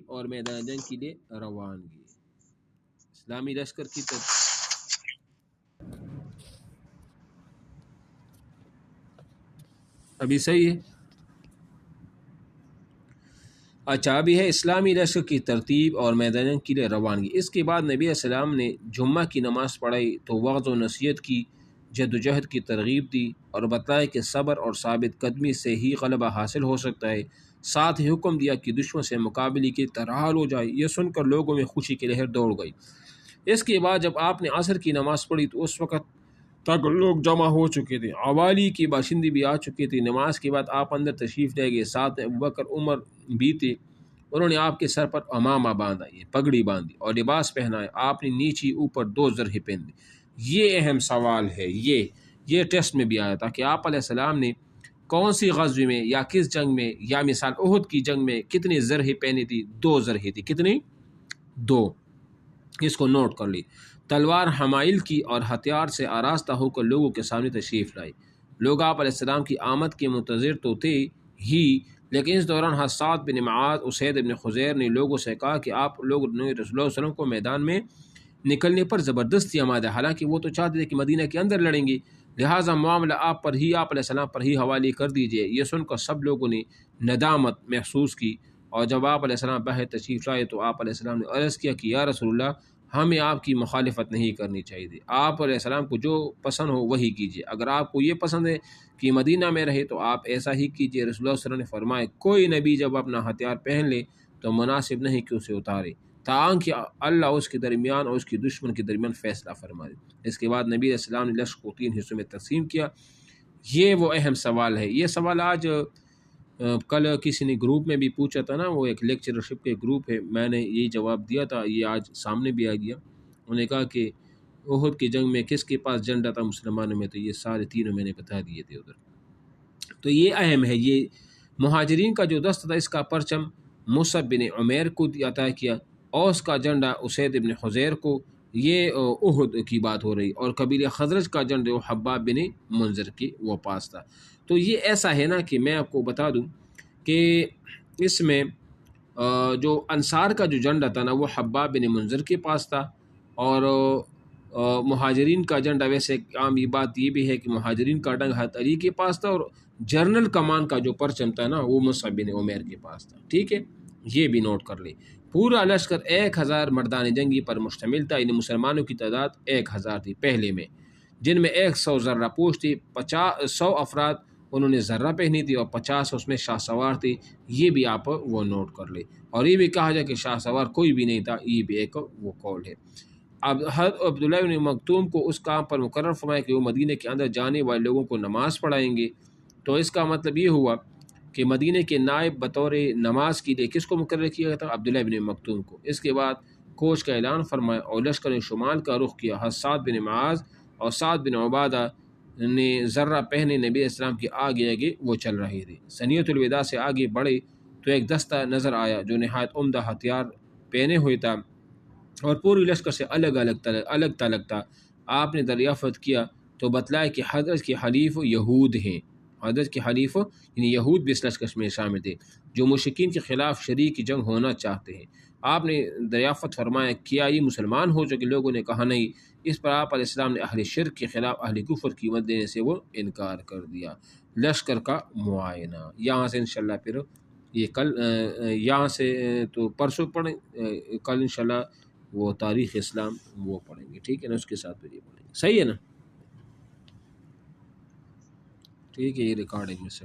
ترتیب اور میدان جنگ کے لیے روانگی. اسلامی لشکر کی ابھی صحیح ہے. اچھا ابھی ہے اسلامی لشکر کی ترتیب اور میدان جنگ کے لیے روانگی. اس کے بعد نبی علیہ السلام نے جمعہ کی نماز پڑھائی تو وعظ و نصیحت کی، جد و جہد کی ترغیب دی اور بتایا کہ صبر اور ثابت قدمی سے ہی غلبہ حاصل ہو سکتا ہے. ساتھ ہی حکم دیا کہ دشمن سے مقابلے کی ترحال ہو جائے. یہ سن کر لوگوں میں خوشی کی لہر دوڑ گئی. اس کے بعد جب آپ نے عصر کی نماز پڑھی تو اس وقت تک لوگ جمع ہو چکے تھے، عوالی کی باشندے بھی آ چکے تھے. نماز کے بعد آپ اندر تشریف لے گئے. ساتھ ابوبکر عمر بھی تھے. انہوں نے آپ کے سر پر امامہ باندھا، یہ پگڑی باندھی اور لباس پہنائے. آپ نے نیچی اوپر 2 زرہیں پہن دی. یہ اہم سوال ہے، یہ ٹیسٹ میں بھی آیا تھا کہ آپ علیہ السلام نے کون سی غزوے میں یا کس جنگ میں، یا مثال احد کی جنگ میں کتنی زرہیں پہنی تھی؟ 2 زرہیں تھی. کتنی؟ 2. اس کو نوٹ کر لی. تلوار حمائل کی اور ہتھیار سے آراستہ ہو کر لوگوں کے سامنے تشریف لائی. لوگ آپ علیہ السلام کی آمد کے منتظر تو تھے ہی، لیکن اس دوران حساد بن معاذ، اسید بن خضیر نے لوگوں سے کہا کہ آپ لوگ نے رسول اللہ صلی اللہ علیہ وسلم کو میدان میں نکلنے پر زبردستی آمادہ، حالانکہ وہ تو چاہتے تھے کہ مدینہ کے اندر لڑیں گے، لہٰذا معاملہ آپ علیہ السلام پر ہی حوالے کر دیجیے. یہ سن کر سب لوگوں نے ندامت محسوس کی، اور جب آپ علیہ السلام باہر تشریف لائے تو آپ علیہ السلام نے عرض کیا کہ یا رسول اللہ، ہمیں آپ کی مخالفت نہیں کرنی چاہیے تھی. آپ علیہ السلام کو جو پسند ہو وہی کیجیے. اگر آپ کو یہ پسند ہے کہ مدینہ میں رہے تو آپ ایسا ہی کیجیے. رسول اللہ صلی اللہ علیہ وسلم نے فرمایا کوئی نبی جب اپنا ہتھیار پہن لے تو مناسب نہیں کہ اسے اتارے تاکہ اللہ اس کے درمیان اور اس کے دشمن کے درمیان فیصلہ فرما دے. اس کے بعد نبی علیہ السلام نے لشکر کو 3 حصوں میں تقسیم کیا. یہ وہ اہم سوال ہے. یہ سوال آج کل کسی نے گروپ میں بھی پوچھا تھا نا، وہ ایک لیکچرشپ کے گروپ ہے، میں نے یہی جواب دیا تھا. یہ آج سامنے بھی آ گیا. انہوں نے کہا کہ احد کی جنگ میں کس کے پاس جھنڈا تھا مسلمانوں میں؟ تو یہ سارے تینوں میں نے بتا دیے تھے ادھر. تو یہ اہم ہے. یہ مہاجرین کا جو دست تھا اس کا پرچم مصعب بن عمیر کو عطا کیا، اوس کا جھنڈا اسید بن حضیر کو. یہ احد کی بات ہو رہی. اور قبیلہ خزرج کا جھنڈا حباب بن منذر کے وہ پاس تھا. تو یہ ایسا ہے نا کہ میں آپ کو بتا دوں کہ اس میں جو انصار کا جو جھنڈا تھا نا وہ حباب بن منذر کے پاس تھا، اور مہاجرین کا جھنڈا ویسے عام یہ بات یہ بھی ہے کہ مہاجرین کا ڈنگ حضرت علی کے پاس تھا، اور جنرل کمان کا جو پرچم تھا نا وہ مصعب بن عمیر کے پاس تھا. ٹھیک ہے، یہ بھی نوٹ کر لیں. پورا لشکر 1000 مردان جنگی پر مشتمل تھا. یعنی مسلمانوں کی تعداد 1000 تھی پہلے میں، جن میں 100 ذرہ پوش تھی. 100 افراد انہوں نے ذرہ پہنی تھی اور 50 اس میں شاہ سوار تھی. یہ بھی آپ وہ نوٹ کر لیں. اور یہ بھی کہا جائے کہ شاہ سوار کوئی بھی نہیں تھا، یہ بھی ایک وہ قول ہے. اب حضرت عبداللہ بن مکتوم کو اس کام پر مقرر فرمایا کہ وہ مدینہ کے اندر جانے والے لوگوں کو نماز پڑھائیں گے. تو اس کا مطلب یہ ہوا کہ مدینہ کے نائب بطور نماز کے لیے کس کو مقرر کیا گیا تھا؟ عبداللہ بن مکتوم کو. اس کے بعد کوچ کا اعلان فرمایا اور لشکر نے شمال کا رخ کیا. حساد بن معاذ اور سعد بن عبادہ نے ذرہ پہنے نبی علیہ السلام کے آگے آگے وہ چل رہے تھے. سنیت الوداع سے آگے بڑھے تو ایک دستہ نظر آیا جو نہایت عمدہ ہتھیار پہنے ہوئے تھا اور پوری لشکر سے الگ تھلگ تھا. آپ نے دریافت کیا تو بتلایا کہ حضرت کے حلیف یہود ہیں. حضرت کے حلیف یعنی یہود بھی اس لشکر میں شامل تھے جو مشرکین کے خلاف شریک جنگ ہونا چاہتے ہیں. آپ نے دریافت فرمایا کیا یہ مسلمان ہو چکے؟ لوگوں نے کہا نہیں. اس پر آپ علیہ السلام نے اہل شرک کے خلاف اہل کفر کی مدد دینے سے وہ انکار کر دیا. لشکر کا معائنہ یہاں سے انشاءاللہ پھر یہ کل یہاں سے تو پرسوں پڑھیں، کل انشاءاللہ وہ تاریخ اسلام وہ پڑھیں گے. ٹھیک ہے نا، اس کے ساتھ پھر یہ پڑھیں گے. صحیح ہے نا؟ ٹھیک ہے، یہ ریکارڈنگ میں سے